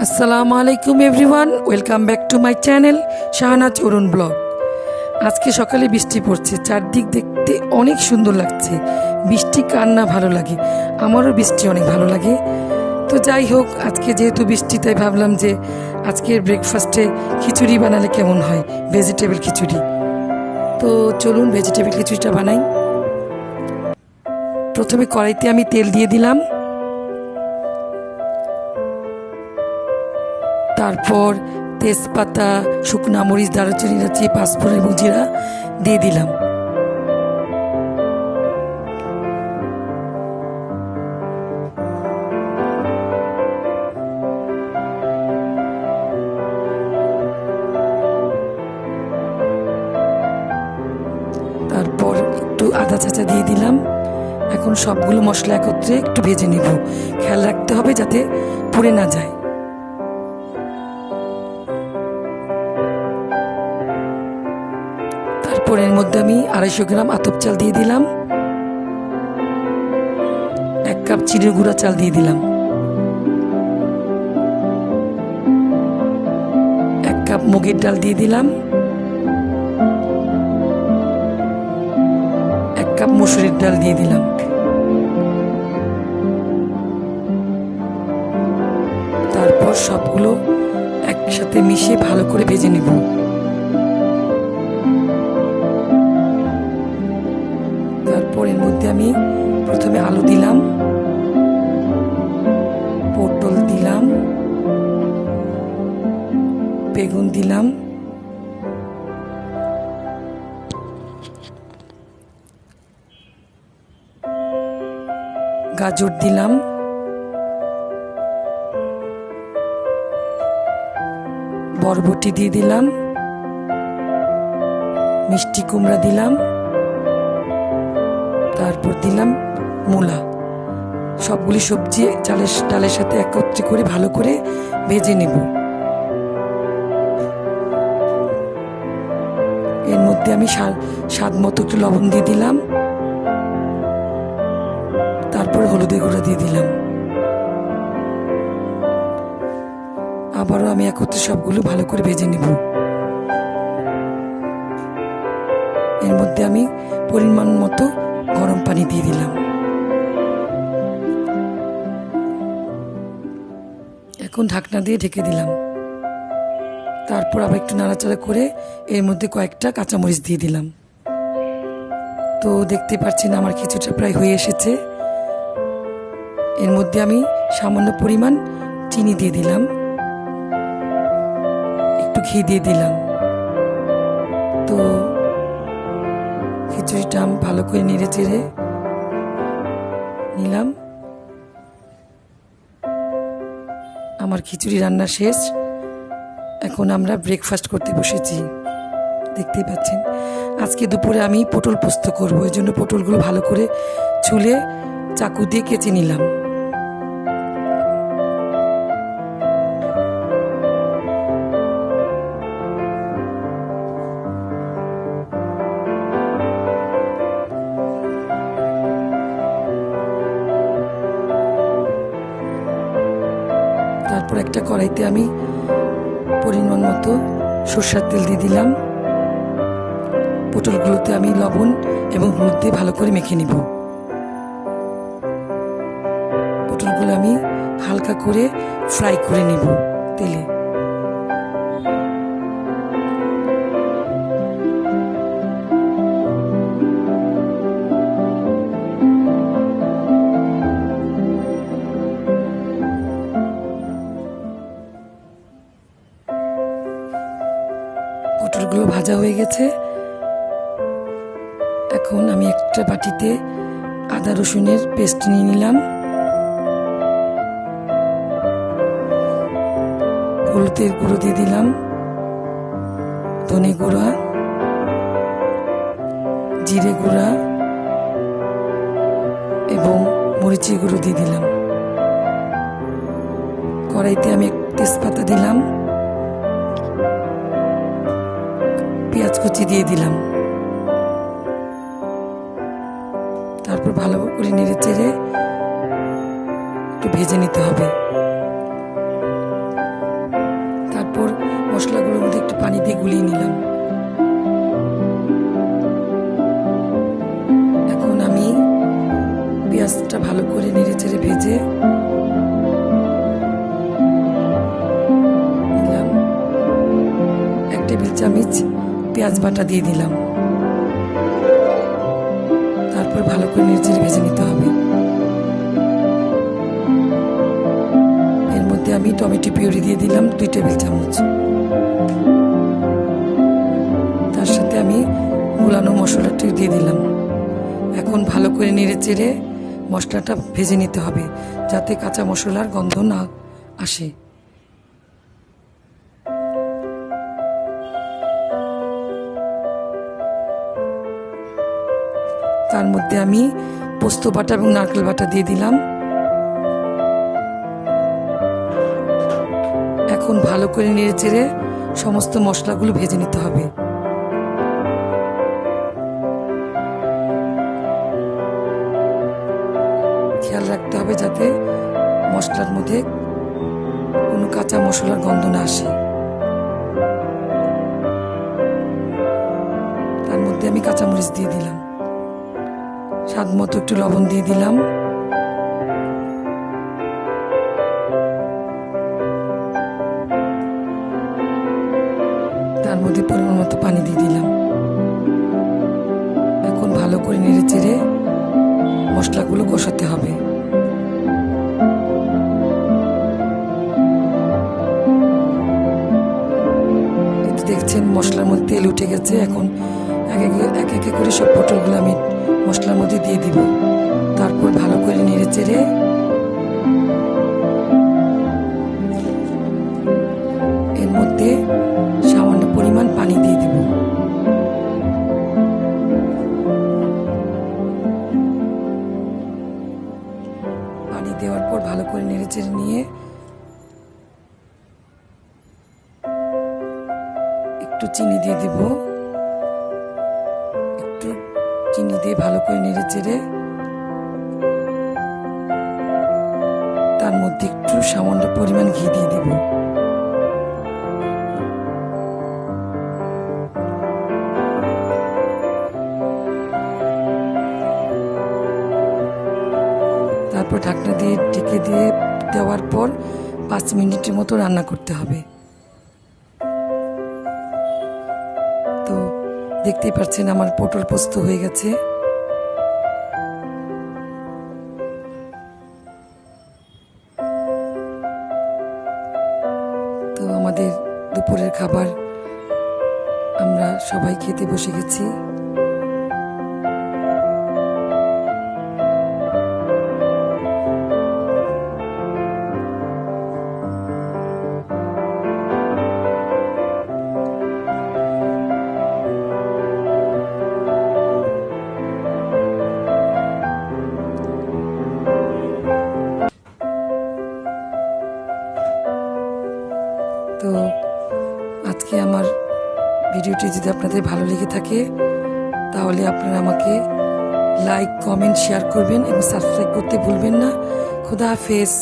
আসসালামু আলাইকুম everyone, welcome back to my channel Shahnaz Arun blog. আজকে সকালে বৃষ্টি পড়ছে, চারদিক দেখতে অনেক সুন্দর লাগছে। বৃষ্টি কার না ভালো লাগে, আমারও বৃষ্টি অনেক ভালো লাগে। তো যাই হোক, আজকে যেহেতু বৃষ্টি তাই ভাবলাম যে আজকের ব্রেকফাস্টে খিচুড়ি বানালে কেমন হয়, ভেজিটেবল খিচুড়ি। তো চলুন ভেজিটেবল খিচুড়িটা বানাই। প্রথমে কড়াইতে আমি তেল দিয়ে দিলাম, তারপর তেজপাতা, শুকনা মরিচ, দারুচিনি, এলাচি, পাঁচফোড়ন এবং জিরা দিয়ে দিলাম। তারপর একটু আদা চাচা দিয়ে দিলাম। এখন সবগুলো মশলা একত্রে একটু ভেজে নেব। খেয়াল রাখতে হবে যাতে পুড়ে না যায়। তারপর এর মধ্যে আমি 250 গ্রাম আতপ চাল দিয়ে দিলাম, 1 কাপ চিড়ের গুঁড়া চাল দিয়ে দিলাম, 1 কাপ মুগের ডাল দিয়ে দিলাম, 1 কাপ মসুরের ডাল দিয়ে দিলাম। তারপর সবগুলো একসাথে মিশিয়ে ভালো করে ভেজে নেব। তারপর এর মধ্যে আমি প্রথমে আলু দিলাম, পটল দিলাম, বেগুন দিলাম, গাজর দিলাম, বরবটি দিয়ে দিলাম, মিষ্টি কুমড়া দিলাম, তারপর দিলাম মূলা। সবগুলি সবজি ডালের সাথে একত্রে করে ভালো করে ভেজে নেব। এর মধ্যে আমি স্বাদ মতো একটু লবণ দিয়ে দিলাম, তারপর হলুদের গুঁড়া দিয়ে দিলাম। আবারও আমি একত্রে সবগুলো ভালো করে ভেজে নেব। এর মধ্যে আমি পরিমাণ মতো গরম পানি দিয়ে দিলাম। এখন ঢাকনা দিয়ে ঢেকে দিলাম। তারপর আবার একটু নাড়াচাড়া করে এর মধ্যে কয়েকটা কাঁচামরিচ দিয়ে দিলাম। তো দেখতে পাচ্ছেন আমার খিচুড়িটা প্রায় হয়ে এসেছে। এর মধ্যে আমি সামান্য পরিমাণ চিনি দিয়ে দিলাম, একটু ঘি দিয়ে দিলাম। তো খিচুড়িটা ভালো করে নেড়ে চেড়ে নিলাম। আমার খিচুড়ি রান্না শেষ। এখন আমরা ব্রেকফাস্ট করতে বসেছি, দেখতেই পাচ্ছেন। আজকে দুপুরে আমি পটল পোস্ত করব, এই জন্য পটলগুলো ভালো করে ছুলে চাকু দিয়ে কেচে নিলাম। তারপর একটা কড়াইতে আমি পরিমাণ মতো সরষের তেল দিয়ে দিলাম। পটলগুলোতে আমি লবণ এবং হলুদ দিয়ে ভালো করে মেখে নিব। পটলগুলো আমি হালকা করে ফ্রাই করে নিব তেলে। পটলগুলো ভাজা হয়ে গেছে। এখন আমি একটা বাটিতে আদা রসুনের পেস্ট নিয়ে নিলাম, হলুদের গুঁড়ো দিয়ে দিলাম, ধনে গুঁড়া, জিরে গুঁড়া এবং মরিচের গুঁড়ো দিয়ে দিলাম। কড়াইতে আমি তেজপাতা দিলাম, পেঁয়াজ কুচি দিয়ে দিলাম। তারপর ভালো করে নেড়ে চেড়ে একটু ভেজে নিতে হবে। গুলিয়ে নিলাম। এখন আমি পেঁয়াজটা ভালো করে নেড়ে চেড়ে ভেজে নিলাম। 1 টেবিল চামচ পেঁয়াজ বাটা দিয়ে দিলাম। তারপর ভালো করে নেড়ে চেড়ে ভেজে নিতে হবে। এর মধ্যে আমি টমেটো পিউরি দিয়ে দিলাম 2 টেবিল চামচ। তার সাথে আমি গুলানো মশলাটি দিয়ে দিলাম। এখন ভালো করে নেড়ে চেড়ে মশলাটা ভেজে নিতে হবে, যাতে কাঁচা মশলার গন্ধ না আসে। তার মধ্যে আমি পোস্ত বাটা এবং নারকেল বাটা দিয়ে দিলাম। এখন ভালো করে নেড়ে চেড়ে সমস্ত মশলাগুলো ভেজে নিতে হবে। খেয়াল রাখতে হবে যাতে মশলার মধ্যে কোনো কাঁচা মশলার গন্ধ না আসে। তার মধ্যে আমি কাঁচামরিচ দিয়ে দিলাম, স্বাদ মতো একটু লবণ দিয়ে দিলাম। তার মধ্যে পরিমাণ মতো পানি দিয়ে দিলাম। এখন ভালো করে নেড়ে চেড়ে মশলাগুলো কষাতে হবে। দেখছেন মশলার মধ্যে তেল উঠে গেছে। এখন এক এক করে সব পটলগুলো আমি মশলার মধ্যে দিয়ে দিব। তারপর ভালো করে নেড়ে চেড়ে এর মধ্যে সামান্য পরিমাণ পানি দিয়ে দিব। পানি দেওয়ার পর ভালো করে নেড়ে চেড়ে নিয়ে একটু চিনি দিয়ে দিব। একটু চিনি দিয়ে ভালো করে নেড়ে চেড়ে তার মধ্যে একটু সামান্য পরিমাণ ঘি দিয়ে দিব। তারপর ঢাকনা দিয়ে ঢেকে দিয়ে দেওয়ার পর 5 মিনিটের মতো রান্না করতে হবে। তো দেখতেই পাচ্ছেন আমার পটল পোস্ত হয়ে গেছে। তো আমাদের দুপুরের খাবার আমরা সবাই খেতে বসে গেছি। তো আজকে আমার ভিডিওটি যদি আপনাদের ভালো লেগে থাকে তাহলে আপনারা আমাকে লাইক, কমেন্ট, শেয়ার করবেন এবং সাবস্ক্রাইব করতে ভুলবেন না। খোদা হাফেজ।